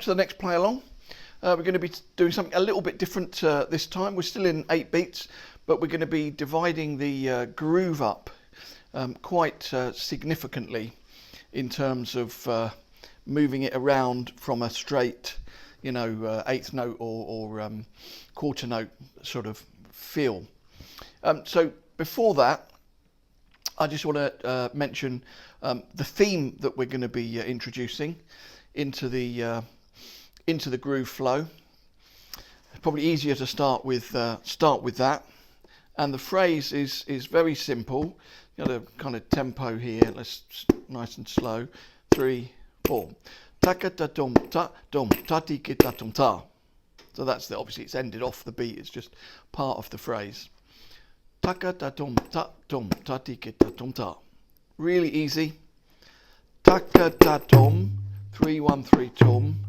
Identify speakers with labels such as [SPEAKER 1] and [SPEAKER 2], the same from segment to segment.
[SPEAKER 1] to the next play along. We're going to be doing something a little bit different this time. We're still in 8 beats, but we're going to be dividing the groove up quite significantly in terms of moving it around from a straight, you know, eighth note or quarter note sort of feel. So before that, I just want to mention the theme that we're going to be introducing into the groove flow. It's probably easier to start with that, and the phrase is very simple. You got a kind of tempo here. Let's nice and slow. 3, 4. Taka ta dum ta tiki ta tum ta. So that's obviously it's ended off the beat. It's just part of the phrase. Taka ta dum ta tiki ta tum ta. Really easy. Taka ta tum 3 1 3 tum.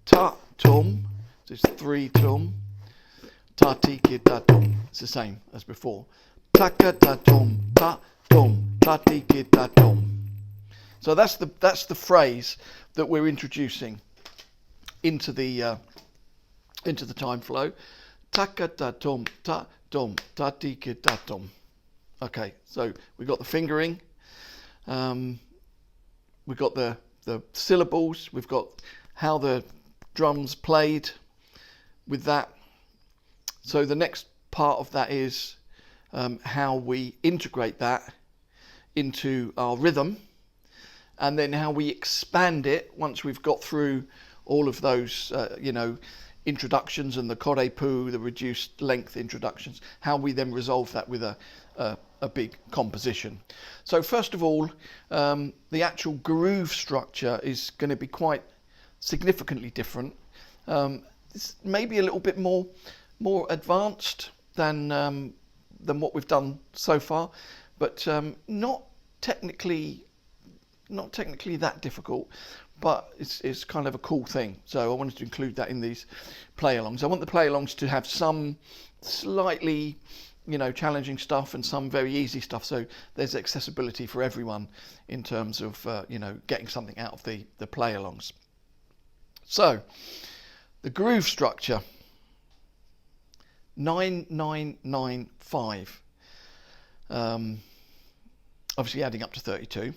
[SPEAKER 1] Ta tum, so it's 3 tum. Ta tiki ta tum. It's the same as before. Taka ta tum ta tiki ta tum. So that's the phrase that we're introducing into the time flow. Taka ta tum ta tiki ta tum. Okay, so we've got the fingering. We've got the syllables. We've got how the drums played with that. So the next part of that is how we integrate that into our rhythm, and then how we expand it once we've got through all of those you know, introductions and the kore-pu, the reduced length introductions, how we then resolve that with a big composition. So first of all, the actual groove structure is going to be quite significantly different. It's maybe a little bit more advanced than what we've done so far, but not technically that difficult. But it's kind of a cool thing. So I wanted to include that in these play-alongs. I want the play-alongs to have some slightly, you know, challenging stuff and some very easy stuff. So there's accessibility for everyone in terms of you know, getting something out of the play-alongs. So the groove structure, 9-9-9-5. Obviously adding up to 32.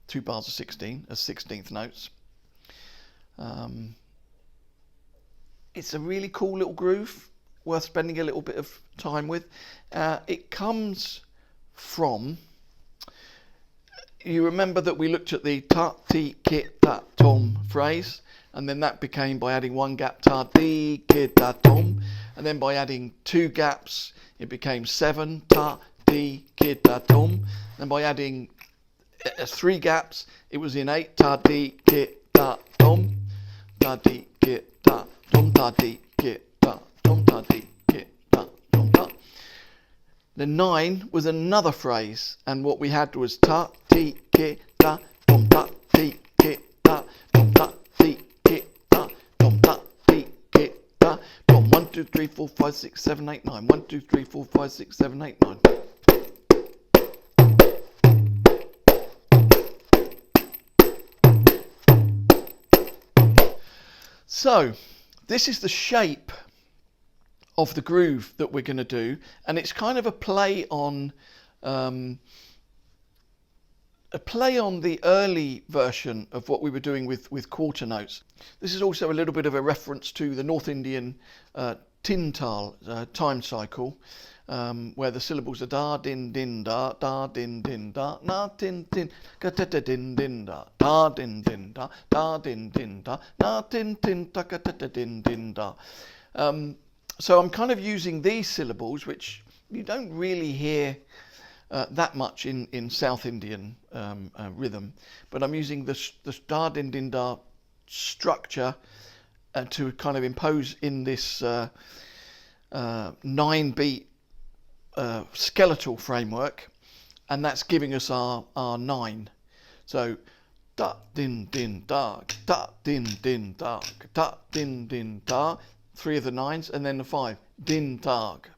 [SPEAKER 1] 2 bars of 16 as 16th notes. It's a really cool little groove, worth spending a little bit of time with. It comes from, you remember that we looked at the ta ti ki ta tom phrase, and then that became, by adding 1 gap, ta ti ki ta tom, and then by adding 2 gaps it became 7 ta ti ki ta tom, and by adding 3 gaps it was in 8 ta ti ki ta tom, ta ti ki ta tom, ta ti ki ta tom, ta ti ki ta tom ta. The 9 was another phrase, and what we had was ta ti ki ta tom, ta ti ki ta tom, ta ti ki ta tom, ta ti ki ta tom. 1 2 3 4 5 6 7 8 9. 1 2 3 4 5 6 7 8 9. So this is the shape of the groove that we're going to do, and it's kind of a play on the early version of what we were doing with quarter notes. This is also a little bit of a reference to the North Indian tintal time cycle, where the syllables are da din din da din din da na tin tin ka ta ta din din da din din da din din da na tin tin ta ka ta ta din din da. So I'm kind of using these syllables, which you don't really hear that much in South Indian rhythm, but I'm using the da din din da structure to kind of impose in this 9-beat skeletal framework, and that's giving us our 9. So da din din da din da 3 of the 9s, and then the 5 din dag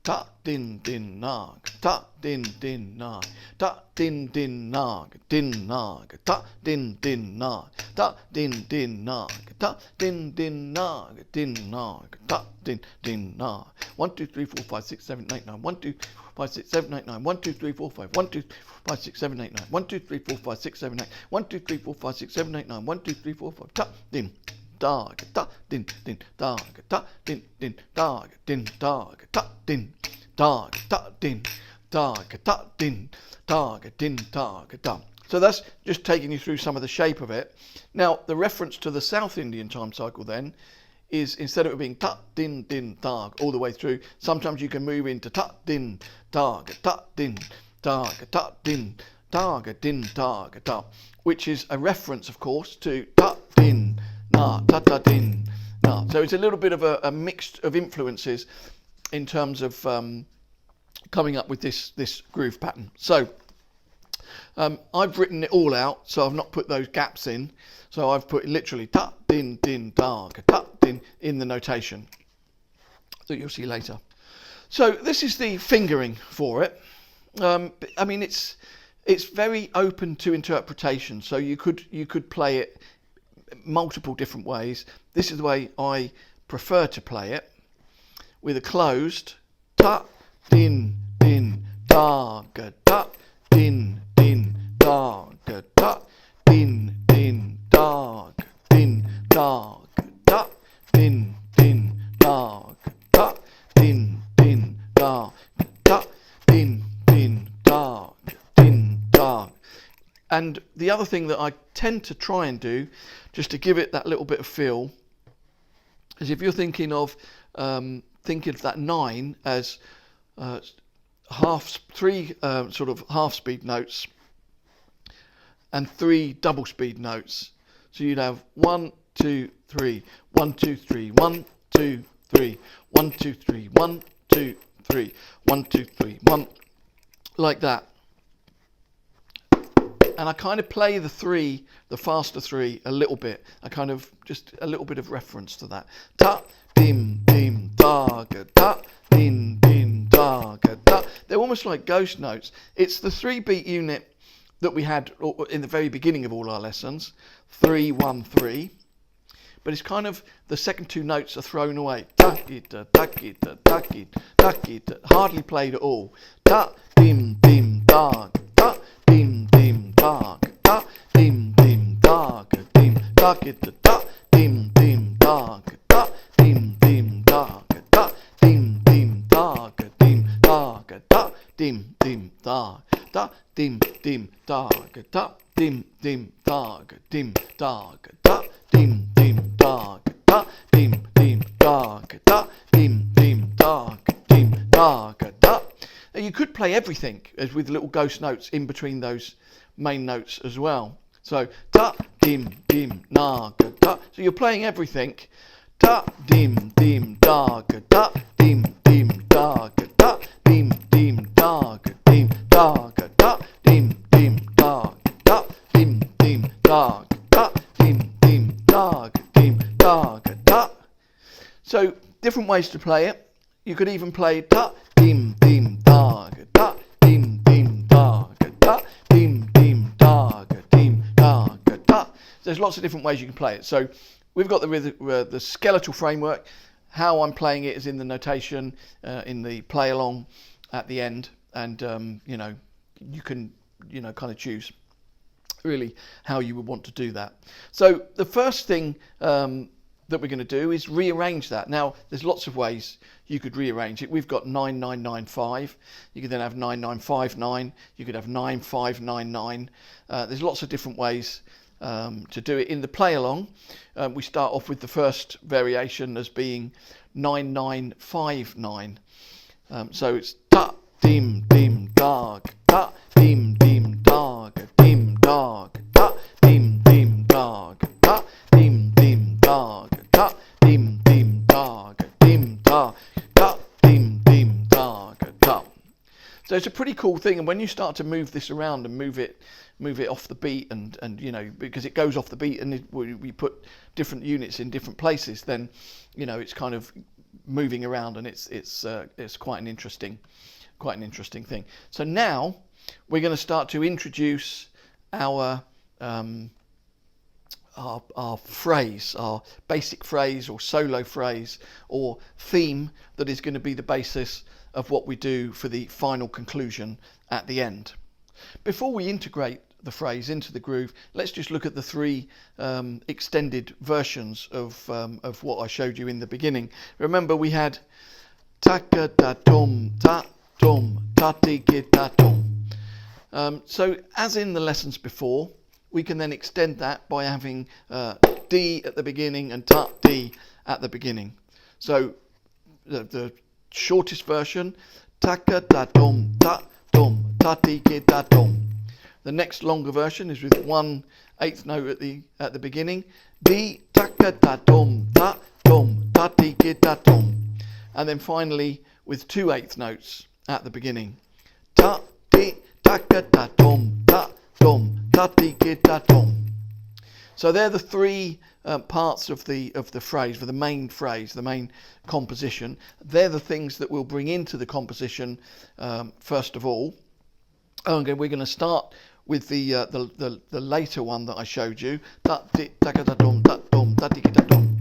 [SPEAKER 1] ta din din nag, ta din din nag, ta din din nag, din nag, ta din din nag, ta din din nag, ta din din nag, din nag, ta din din nag. 1 2 3 4 5 6 7 8 9. 1 2 5 6 7 8 9. 1 2 3 4 5. 1 2 5 6 7 8 9. 1 2 3 4 5 6 7 8. 1 2 3 4 5 6 7 8 9. 1 2 3 4 5. Ta din dog, ta din din dog, ta din din dog, din dog, ta din dog, ta din dog, ta din dog, din dog, da. So that's just taking you through some of the shape of it. Now the reference to the South Indian time cycle then is, instead of it being ta din din dog all the way through, sometimes you can move into ta din dog, ta din dog, ta din dog, din dog, da, which is a reference, of course, to ta din na, ta ta din na. So it's a little bit of a mix of influences in terms of coming up with this groove pattern. So I've written it all out, so I've not put those gaps in. So I've put literally ta din din dog, ta din in the notation that you'll see later. So this is the fingering for it. I mean, it's very open to interpretation. So you could play it multiple different ways. This is the way I prefer to play it, with a closed ta din din dog, ta din din dog, ta din din dog, din dog, ta din din dog, ta din din dog, ta din din dog, din dog. And the other thing that I tend to try and do, just to give it that little bit of feel, is if you're thinking of that 9 as three sort of half speed notes and 3 double speed notes. So you'd have 1 2 3, 1 2 3, 1 2 3, 1 2 3, 1 2 3, 1 2 3, 1, like that. And I kind of play the faster 3 a little bit. I kind of just a little bit of reference to that. Ta dim dim dog, ta dim dim dog, ta. They're almost like ghost notes. It's the 3-beat unit that we had in the very beginning of all our lessons, 3 1 3. But it's kind of the second 2 notes are thrown away. Takita, takita, takita, takita, hardly played at all. Ta dim dim dog, ta dim dim dog, ta dim dim dog, dim takita, ta dim dim dog, ta dim dim dog, ta dim dim dog, dim dog, ta dim dim dog, ta dim dim dog, ta dim dim dog, dim dog, ta dim dim dog, ta dim dim dog, ta dim dim dog, dim dog, da. You could play everything as with little ghost notes in between those main notes as well. So ta dim dim nag, ta. So you're playing everything. Ta dim dim dog, ta dim dim dog, ta dim dim dog, dim dog, ta dim dim dog, ta dim dim dog, ta dim dim dog, dim dog, ta. So different ways to play it. You could even play ta dim dim dog, ta dim dim dog, ta dim dim dog, dim dog, ta. There's lots of different ways you can play it. So we've got the skeletal framework. How I'm playing it is in the notation, in the play along at the end, and you can kind of choose really how you would want to do that. So the first thing that we're going to do is rearrange that. Now there's lots of ways you could rearrange it. We've got 9 9 9 5. You could then have 9 9 5 9. You could have 9 5 9 9. There's lots of different ways to do it. In the play along, we start off with the first variation as being 9 9 5 9. So it's ta dim dim dog, ta dim dim dog, dim dog, ta dim dim dog, ta dim dim dog, ta dim dim dog, dim dog, ta dim dim dog, ta. So it's a pretty cool thing, and when you start to move this around and move it off the beat, and you know, because it goes off the beat, and we put different units in different places, then you know it's kind of moving around, and it's quite an interesting thing. So now we're going to start to introduce our phrase, our basic phrase or solo phrase or theme that is going to be the basis of what we do for the final conclusion at the end. Before we integrate the phrase into the groove, let's just look at the three extended versions of what I showed you in the beginning. Remember, we had taka da dum ta dum ta ti ki ta dum. So as in the lessons before, we can then extend that by having D at the beginning and ta D at the beginning. So the shortest version, taka da dum ta ti ki ta dum. The next longer version is with 1/8 note at the beginning, D taka da dum ta ti ki ta dum. And then finally with 2/8 notes at the beginning, ta ti taka da dum ta ti ki ta dum. So they're the three parts of the phrase, for the main phrase, the main composition. They're the things that we'll bring into the composition first of all. Okay, we're going to start with the later one that I showed you, ta ti taka da dum ta ti ki ta dum,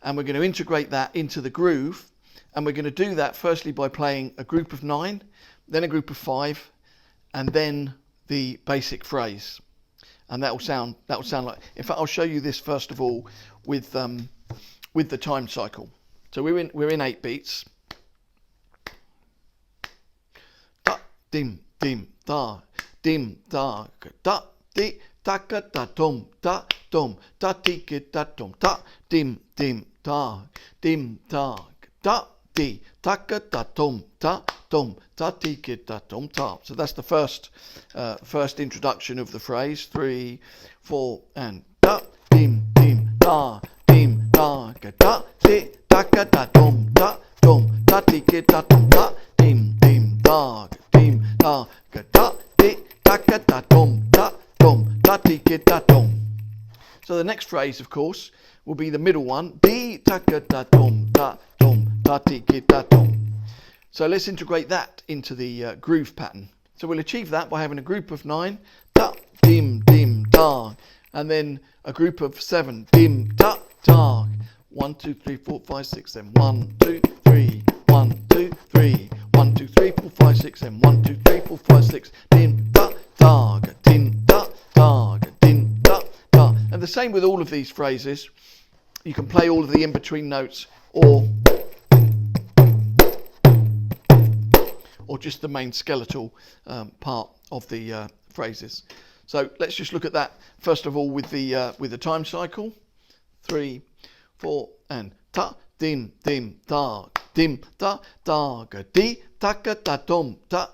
[SPEAKER 1] and we're going to integrate that into the groove, and we're going to do that firstly by playing a group of 9, then a group of 5, and then the basic phrase. And that will sound like, in fact, I'll show you this first of all with the time cycle. So we're in 8 beats. Ta dim dim da dim da da di taka da dum ta ti ki ta dum ta dim dim da da di taka da dum ta ti ki ta dum ta. So that's the first introduction of the phrase. 3, 4, and da dim dim da ga da di taka da dum ta ti ki ta dum ta dim dim da ga da di taka da dum ta ti ki ta dum. So the next phrase, of course, will be the middle one, di taka da dum ta ti ki ta dum. So let's integrate that into the groove pattern. So we'll achieve that by having a group of 9, da dim dim da, and then a group of 7, dim da da. 1 2 3 4 5 6 7. 1 2 3 1 2 3 1 2 3 4 5 6 7. 1 2 3 4 5 6. Dim da da dim da dim da da. And the same with all of these phrases. You can play all of the in between notes or just the main skeletal part of the phrases. So let's just look at that first of all with the time cycle. 3, 4, and ta dim dim da ga di taka da dum ta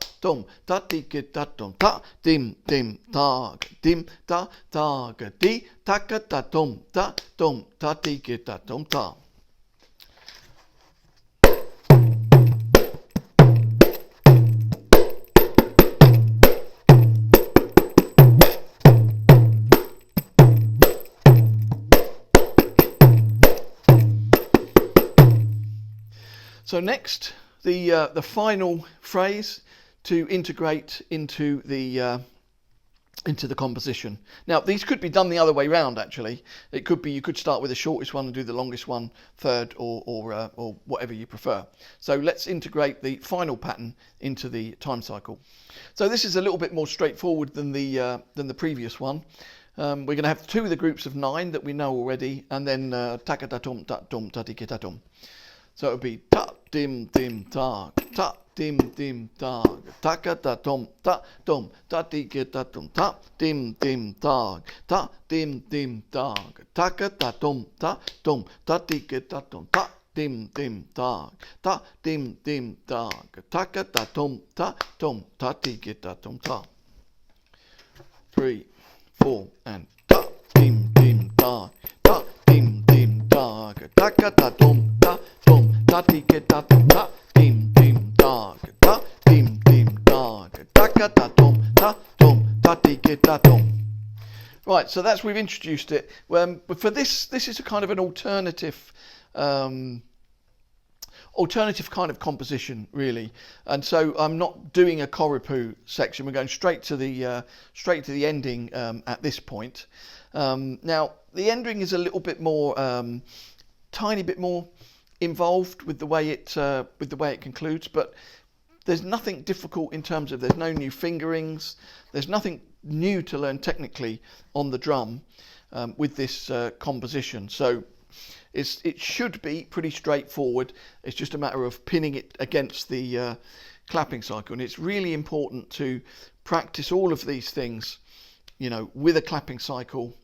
[SPEAKER 1] ti ki ta dum ta dim dim da ga di taka da dum ta ti ki ta dum ta. So next, the final phrase to integrate into the composition. Now these could be done the other way round. Actually, it could be you could start with the shortest one and do the longest one third, or whatever you prefer. So let's integrate the final pattern into the time cycle. So this is a little bit more straightforward than the previous one. We're going to have 2 of the groups of 9 that we know already, and then taka da dum ta ti ki ta dum. So it would be ta dim dim ta dim dim da taka da dum ta ti ki ta dum ta dim dim da dim dim da taka da dum ta ti ki ta dum ta dim dim da dim dim da taka da dum ta ti ki ta dum ta. 3, 4, and ta dim dim da dim dim da taka da dum ta ti ki ta dum ta dim dim da dim dim da so that's, we've introduced it. But for this is a kind of an alternative kind of composition, really. And so I'm not doing a koripu section. We're going straight to the ending at this point. Now the ending is a little bit more, tiny bit more involved with the way it concludes, but there's nothing difficult in terms of, there's no new fingerings, there's nothing new to learn technically on the drum with this composition. So it should be pretty straightforward. It's just a matter of pinning it against the clapping cycle, and it's really important to practice all of these things, you know, with a clapping cycle,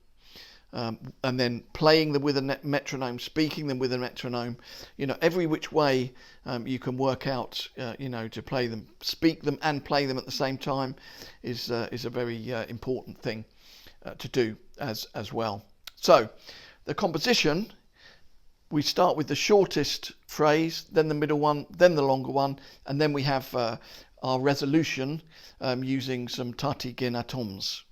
[SPEAKER 1] and then playing them with a metronome, speaking them with a metronome, you know, every which way you can work out, you know, to play them, speak them and play them at the same time is a very important thing to do as well. So the composition, we start with the shortest phrase, then the middle one, then the longer one, and then we have our resolution using some tati ginatoms.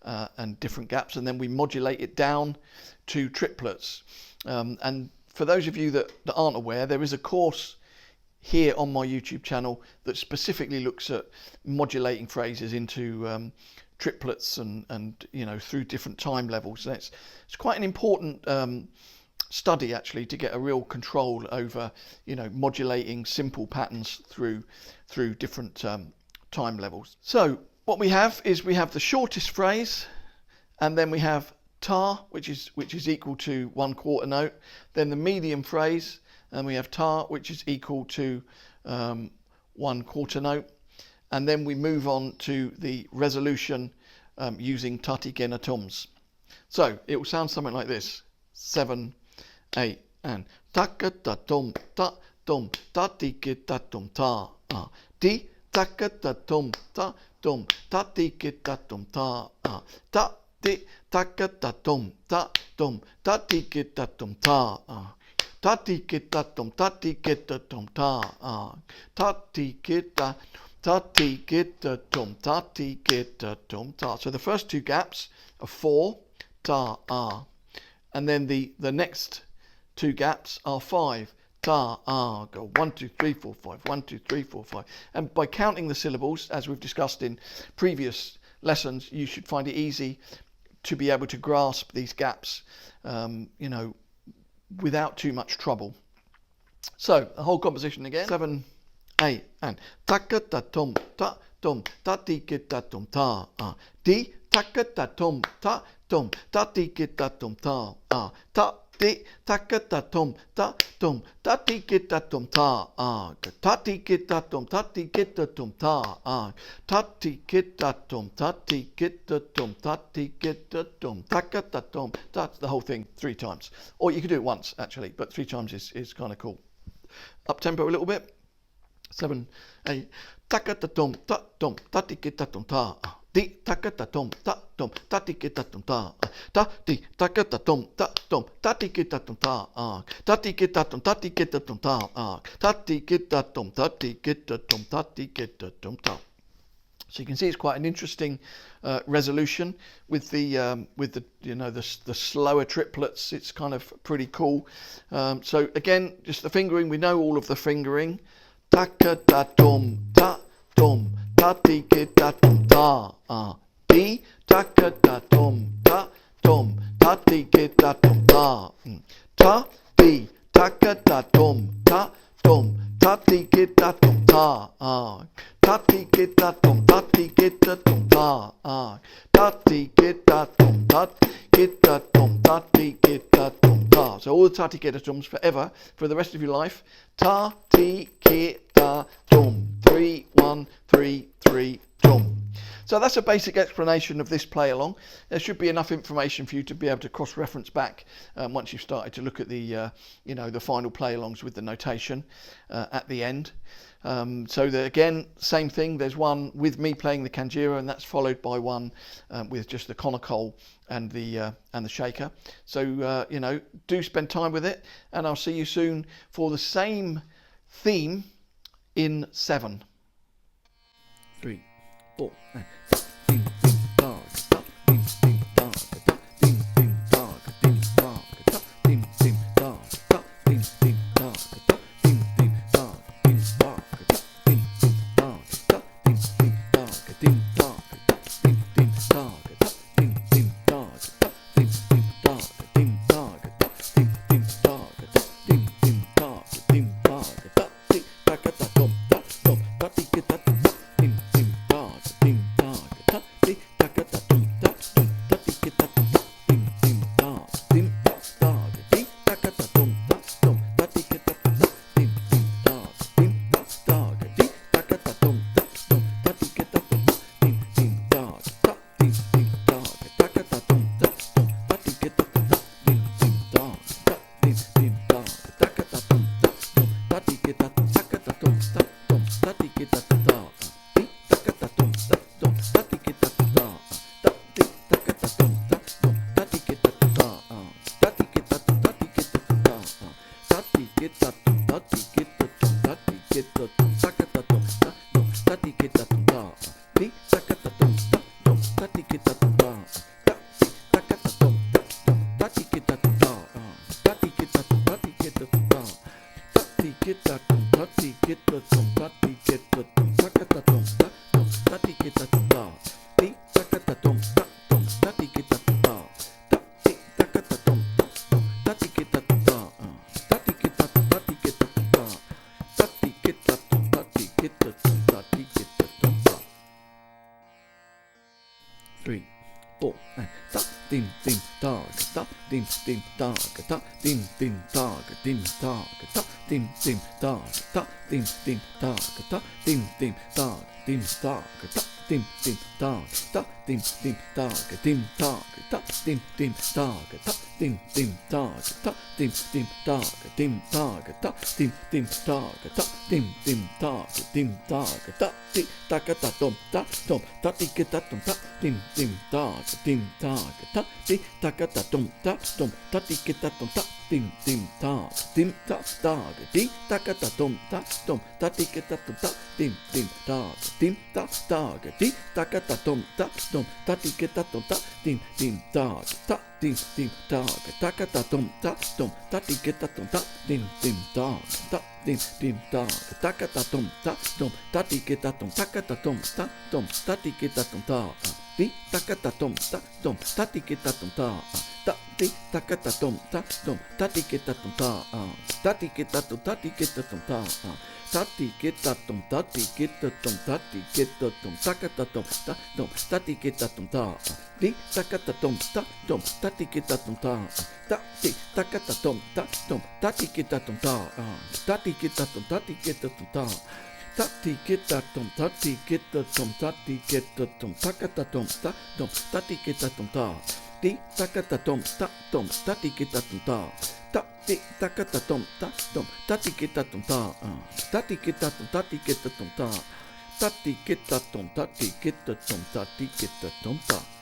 [SPEAKER 1] And different gaps, and then we modulate it down to triplets. And for those of you that aren't aware, there is a course here on my YouTube channel that specifically looks at modulating phrases into triplets and you know, through different time levels. And it's quite an important study, actually, to get a real control over, you know, modulating simple patterns through different time levels. So what we have is, we have the shortest phrase, and then we have ta, which is equal to 1/4 note, then the medium phrase, and we have ta, which is equal to 1/4 note, and then we move on to the resolution using tati genatoms. So it will sound something like this: 7, 8, and taka ta tom ta tati kita tom ta di taka ta tom ta tati kita tom ta ta di taka ta tom tati kita tom ta tati kita tom ta tati kita tom ta. So the first two gaps are 4 ta and then the next two gaps are 5 ta go 1 2 3 4 5 1 2 3 4 5, and by counting the syllables, as we've discussed in previous lessons, you should find it easy to be able to grasp these gaps, you know, without too much trouble. So the whole composition again: 7, 8, and taka ta tom tati kita tom ta di taka ta tom tati kita tom ta ta di taka ta tom tati kita tom ta tati kita tom tati kita tom ta tati kita tom tati kita tom tati kita tom taka ta tom. That's the whole thing 3 times, or you can do it once actually, but 3 times is kind of cool. Up tempo a little bit: 7, 8, taka ta tom tati kita tom ta di taka ta tom tati kita tom ta tati taka ta tom tati kita tom ta tati kita tom tati kita tom ta tati kita tom tati kita tom tati kita tom ta. So you can see it's quite an interesting resolution with the you know, the slower triplets. It's kind of pretty cool. So again, just the fingering, we know all of the fingering: taka ta tom tati kita tom ta di taka ta tom tati kita tom ta ta di taka ta tom tati kita tom ta tati kita tom tati kita tom ta tati kita tom tati kita tom tati kita tom ta. So all the tati kita toms forever, for the rest of your life: tati kita tom 3 1 3 3 tom. So that's a basic explanation of this play along. There should be enough information for you to be able to cross-reference back once you've started to look at the you know, the final play alongs with the notation at the end. So again, same thing. There's one with me playing the Kanjira, and that's followed by one with just the konnakol and the shaker. So you know, do spend time with it, and I'll see you soon for the same theme in 7. 3 4 3, 4, and ta dim dim dog ta dim dim dog ta dim dim dog dim dog ta dim dim dog ta dim dim dog ta dim dim dog dim dog ta dim dim dog ta dim dim dog dim dog ta dim dim dog ta dim dim dog ta dim dim dog dim dog ta dim dim dog ta dim dim dog dim dog ta ti ta ka ta tom ta ti ke ta tom ta dim dim dog dim dog ta ti ta ka ta tom ta ti ke ta tom ta dim dim dog dim ta dog ti ta ka ta tom ta ti ke ta tom ta dim dim dog dim ta dog ti ta ka ta tom ta ti ke ta tom ta dim dim dog ta dim dim dog ta ka ta tom ta ti ke ta tom ta dim dim dog ta dim dim dog ta ka ta tom ta ti ke ta tom ta ka ta tom ta ti ke ta tom ta ti ta ka ta tom ta ti ke ta tom ta ti ta ka ta tom ta ti ke ta tom ta ti ke ta tom ta ti ke ta tom ta ti ke ta tom ta ti ke ta tom ta ti ke ta tom ta ka ta tom ta ti ke ta tom ta ti ta ka ta tom ta ti ke ta tom ta ti ta ka ta tom ta ti ke ta tom ta ti ke ta tom ta ti ke ta tom ta ti ke ta tom ta ti ke ta tom ta ti ke ta tom ta ka ta tom ta ti ke ta tom ta ti ta ka ta tom ta ti ke ta tom ta ti ta ka ta tom ta ti ke ta tom ta ti ke ta tom ta ti ke ta tom ta ti ke ta tom ta ti ke ta tom ta ti ke ta tom ta